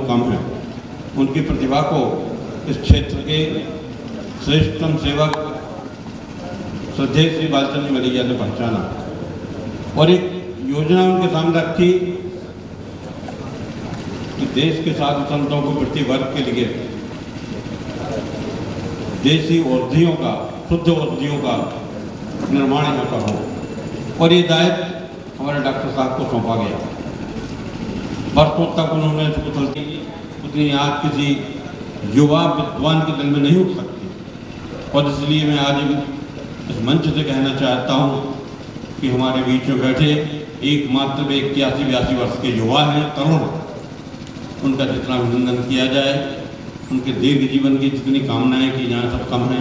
कम हैं, उनकी प्रतिभा को इस क्षेत्र के श्रेष्ठतम सेवक श्रद्धेय श्री बालचंद्र मलैया ने पहचाना और एक योजना उनके सामने रखी कि देश के साधु संतों को प्रति वर्ग के लिए देसी औषधियों का, शुद्ध औषधियों का निर्माण यहाँ पर हो। और ये दायित्व हमारे डॉक्टर साहब को सौंपा गया। वर्षों तक उन्होंने कुशल की, उतनी आज किसी युवा विद्वान के दिल में नहीं उठ सकती। और इसलिए मैं आज इस मंच से कहना चाहता हूँ कि हमारे बीच में बैठे एकमात्र 81-82 वर्ष के युवा हैं, तरुण, उनका जितना अभिनंदन किया जाए, उनके दीर्घ जीवन की जितनी कामनाएं की जाएं सब कम है।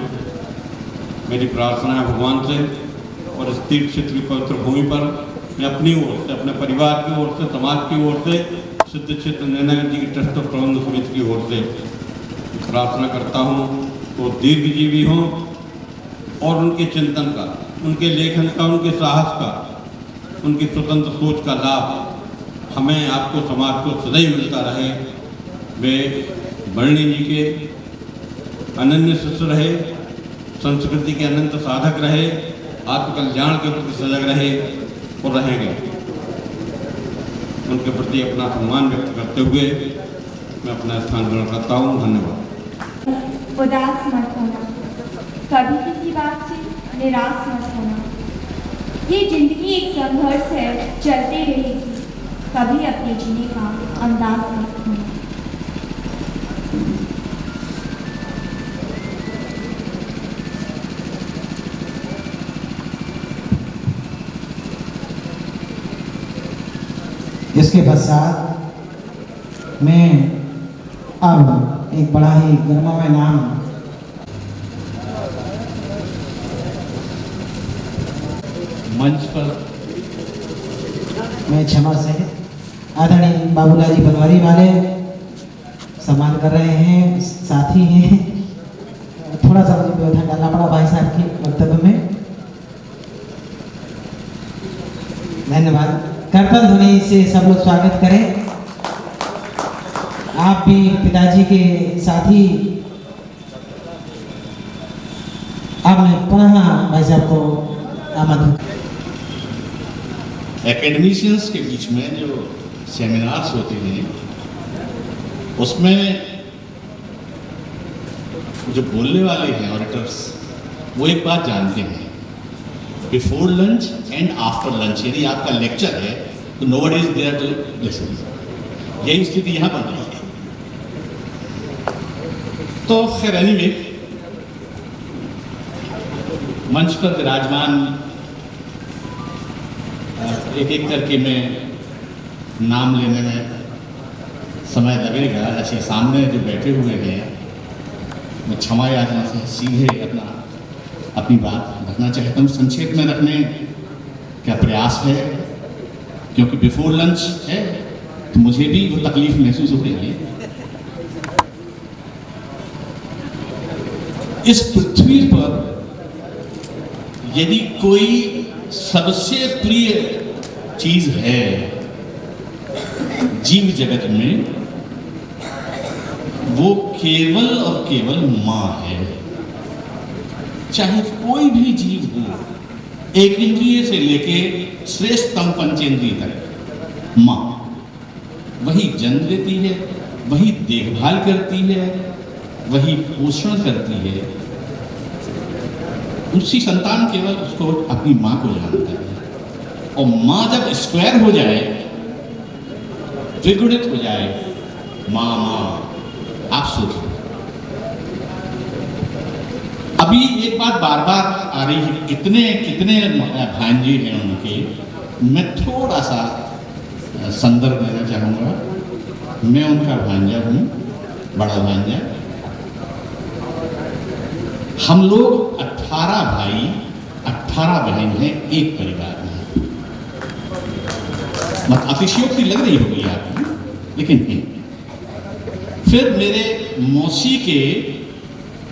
मेरी प्रार्थना है भगवान से और इस तीर्थ क्षेत्र की पवित्र भूमि पर मैं अपनी ओर से, अपने परिवार की ओर से, समाज की ओर से, सिद्ध क्षेत्र नैनागढ़ जी की ट्रस्ट और प्रबंध समिति की ओर से प्रार्थना करता हूँ वो दीर्घजीवी हों और उनके चिंतन का, उनके लेखन का, उनके साहस का, उनकी स्वतंत्र सोच का लाभ हमें, आपको, समाज को सदैव मिलता रहे। वे वर्णी जी के अनन्य शिष्य रहे, संस्कृति के अनंत साधक रहे, आत्मकल्याण के प्रति सजग रहे और रहेंगे। उनके प्रति अपना सम्मान व्यक्त करते हुए मैं अपना स्थान ग्रहण करता हूँ। धन्यवाद। उदास मत होना, कभी किसी बात से निराश मत होना। ये जिंदगी एक संघर्ष है, चलते रहेगी। कभी अपने जीने का अंदाज मत होना। इसके पश्चात मैं अब एक बड़ा ही गर्ममय नाम मंच पर मैं क्षमा से आदरणीय बाबूलाल जी बनवारी वाले सम्मान कर रहे हैं, साथी हैं। थोड़ा सा मुझे व्यवधान डालना पड़ा भाई साहब के वक्तव्य में। धन्यवाद। कर्तन ध्वनि से सब लोग स्वागत करें। आप भी पिताजी के साथी। अब मैं पुनः भाई साहब को आमंत्रित। एकेडमिशियंस के बीच में जो सेमिनार्स होते हैं उसमें जो बोलने वाले हैं ऑडिटर्स, वो एक बात जानते हैं, before lunch and after lunch, यदि आपका लेक्चर है तो nobody is there to listen. यही स्थिति यहाँ बन रही है। तो खैर एनीवे, मंच पर विराजमान एक एक करके मैं नाम लेने में समय लगेगा। ऐसे सामने जो बैठे हुए हैं, मैं क्षमा याचना से सीधे अपनी बात रखना चाहता हूँ। संक्षेप में रखने का प्रयास है, क्योंकि बिफोर लंच है तो मुझे भी वो तकलीफ महसूस हो रही है। इस पृथ्वी पर यदि कोई सबसे प्रिय चीज है जीव जगत में, वो केवल और केवल मां है। चाहे कोई भी जीव हो, एक इंद्रिय से लेके श्रेष्ठतम पंचेंद्रिय तक, मां वही जन्म देती है, वही देखभाल करती है, वही पोषण करती है। उसी संतान केवल उसको अपनी मां को जानता है। और मां जब स्क्वायर हो जाए, द्विगुणित हो जाए, मां आप सोचो। अभी एक बात बार बार आ रही है, कितने कितने भांजे हैं उनके। मैं थोड़ा सा संदर्भ देना चाहूँगा। मैं उनका भांजा हूँ, बड़ा भांजा। हम लोग 18 भाई 18 बहन हैं एक परिवार में। मत अतिशयोक्ति लग रही होगी आपको, लेकिन नहीं। फिर मेरे मौसी के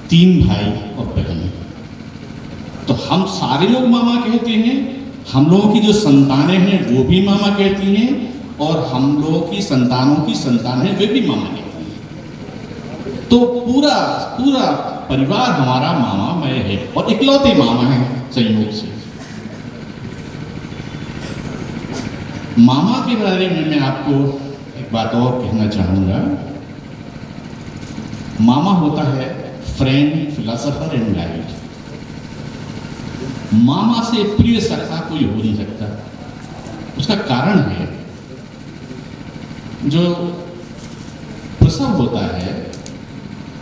3 भाई और बहन। तो हम सारे लोग मामा कहते हैं। हम लोगों की जो संतानें हैं वो भी मामा कहती हैं, और हम लोगों की संतानों की संतान है वे भी मामा कहती हैं। तो पूरा पूरा परिवार हमारा मामामय है और इकलौते मामा हैं संयोग से। मामा के बारे में मैं आपको एक बात और कहना चाहूँगा। मामा होता है फ्रेंड, फिलोसोफर एंड गाइड। मामा से प्रिय सखा कोई हो नहीं सकता। उसका कारण है जो प्रसव होता है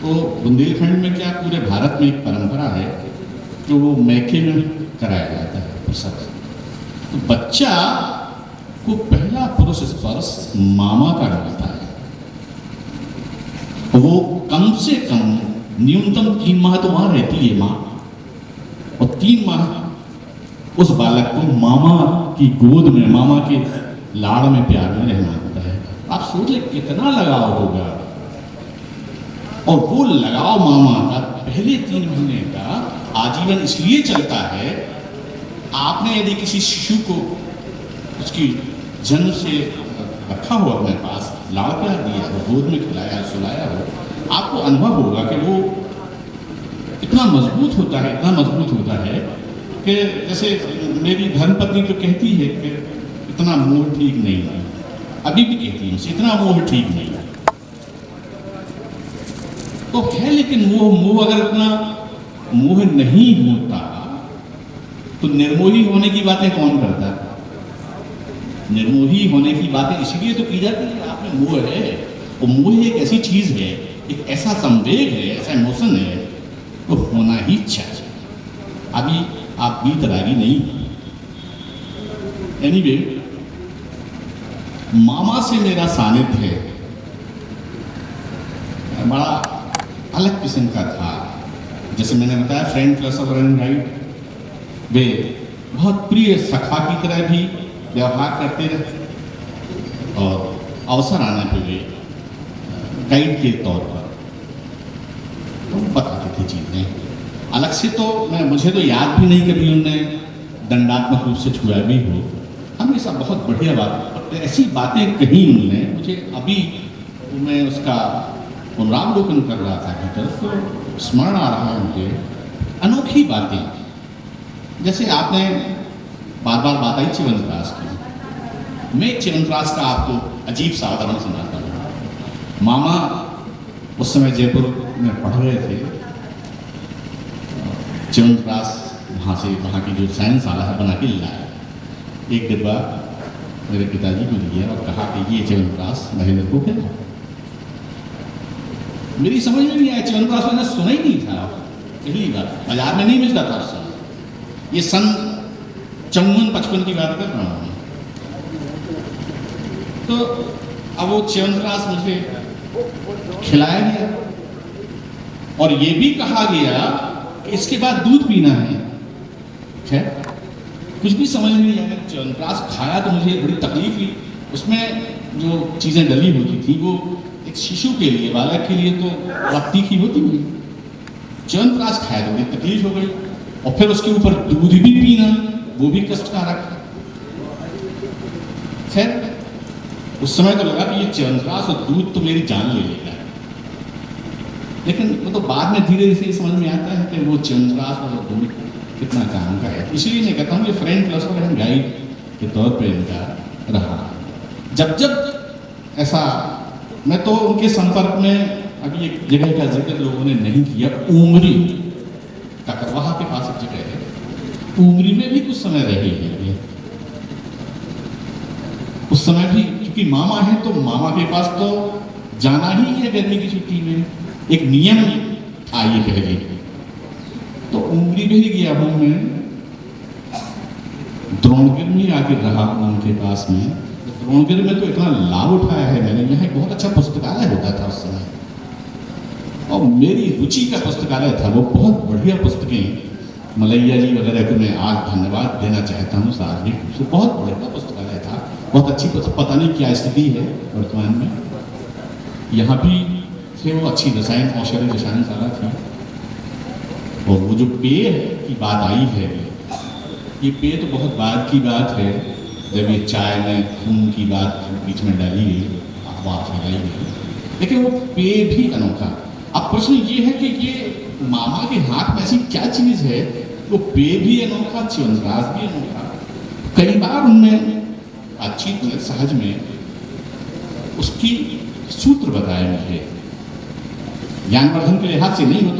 तो बुंदेलखंड में क्या पूरे भारत में एक परंपरा है कि वो मैके में कराया जाता है प्रसव। तो बच्चा को पहला पुरुष स्पर्श मामा का मिलता है। वो कम से कम न्यूनतम 3 माह तो वहां रहती है माँ, और 3 माह उस बालक को मामा की गोद में, मामा के लाड़ में, प्यार में रहना होता है। आप सोच ले कितना लगाव होगा। और वो लगाव मामा का पहले 3 महीने का आजीवन इसलिए चलता है, आपने यदि किसी शिशु को उसकी जन्म से रखा हो अपने पास, लाड़ प्यार दिया हो, गोद में खिलाया सुलाया हो, आपको अनुभव होगा कि वो इतना मजबूत होता है, इतना मजबूत होता है कि जैसे मेरी धर्मपत्नी तो कहती है कि इतना मोह ठीक नहीं है, अभी भी कहती है मुझसे इतना मोह ठीक नहीं है। तो है, लेकिन मोह अगर इतना मोह नहीं होता तो निर्मोही होने की बातें कौन करता है? निर्मोही होने की बातें इसलिए तो की जाती है, आप में मोह है। और मोह एक ऐसी चीज है, एक ऐसा संवेग है, ऐसा इमोशन है, तो होना ही चाहिए। अभी आप बीत रागी नहीं। एनीवे, मामा से मेरा सानिध्य बड़ा अलग किस्म का था। जैसे मैंने बताया, फ्रेंड, फिलोसोफर एंड गाइड। वे बहुत प्रिय सखा की तरह भी व्यवहार करते रहे और अवसर आने पर वे गाइड के तौर पर तो बताते थे चीज़ें। अलग से तो मुझे तो याद भी नहीं कभी उनने दंडात्मक रूप से छुआ भी हो। हमेशा बहुत बढ़िया बात, ऐसी बातें कही उन्होंने, मुझे अभी मैं उसका पुनरावलोकन कर रहा था भीतर, तो स्मरण आ रहा है मुझे अनोखी बातें। जैसे आपने बार बार बात आई च्यवनप्राश की। मैं च्यवनप्राश का आपको अजीब सा उदाहरण सुनाता हूँ। मामा उस समय जयपुर में पढ़ रहे थे। च्यवनप्राश वहाँ की जो साइंस वाला है बना के लाया। एक डिब्बा मेरे पिताजी को दिया और कहा कि ये च्यवनप्राश महेंद्र को खिलाओ। मेरी समझ में नहीं आया, च्यवनप्राश मैंने सुना ही नहीं था पहली बार, बाजार में नहीं मिलता था उस समय। ये सन 54-55 की बात कर रहा हूँ। तो अब वो च्यवनप्राश मुझे खिलाया गया और ये भी कहा गया कि इसके बाद दूध पीना है। खैर, कुछ भी समझ में नहीं आया। च्यवनप्राश खाया तो मुझे बड़ी तकलीफ हुई। उसमें जो चीज़ें डली होती थी वो एक शिशु के लिए, बालक के लिए तो बड़ा तीखी होती हुई। च्यवनप्राश खाया तो बड़ी तकलीफ हो गई और फिर उसके ऊपर दूध भी पीना, वो भी कष्टकारक। खैर, उस समय तो लगा कि ये च्यवनप्राश और दूध तो मेरी जान ले लेगा। लेकिन वो तो बाद में धीरे धीरे समझ में आता है कि वो च्यवनप्राश और दूध कितना काम का है। इसलिए मैं कहता हूँ कि फ्रेंड, फिलोसोफर एंड गाइड के तौर पर इनका रहा। जब जब ऐसा, मैं तो उनके संपर्क में, अभी एक जगह का जिक्र लोगों ने नहीं किया, उमरी, ककरवाहा के पास एक जगह है, उमरी में भी कुछ समय रहे हैं। उस समय भी क्योंकि मामा है तो मामा के पास तो जाना ही है गर्मी की छुट्टी में, एक नियम था ये पहले। तो उमरी भी गया हूँ मैं, द्रोणगिर में आकर रहा हूँ उनके पास में। द्रोणगिर में तो इतना लाभ उठाया है मैंने। यहाँ एक बहुत अच्छा पुस्तकालय होता था उस समय, और मेरी रुचि का पुस्तकालय था वो। बहुत बढ़िया पुस्तकें, मलैया जी वगैरह को मैं आज धन्यवाद देना चाहता हूँ सार्वजनिक रूप से। बहुत बढ़िया पुस्तकालय था, बहुत अच्छी पता नहीं क्या स्थिति है वर्तमान में। यहाँ भी थे वो, अच्छी रसायन औषधि रसायनशाला थी। और वो जो पेय की बात आई है, ये पेय तो बहुत बाद की बात है, जब ये चाय में खून की बात बीच में डाली गई, अफवाह फैलाई गई। लेकिन वो पेय भी अनोखा। अब प्रश्न ये है कि ये मामा के हाथ में ऐसी क्या चीज है, वो पेय भी अनोखा, च्यवनप्राश भी अनोखा। कई बार उनमें बातचीत में सहज में उसकी सूत्र बताए मुझे, ज्ञानवर्धन के लिहाज से नहीं हो तो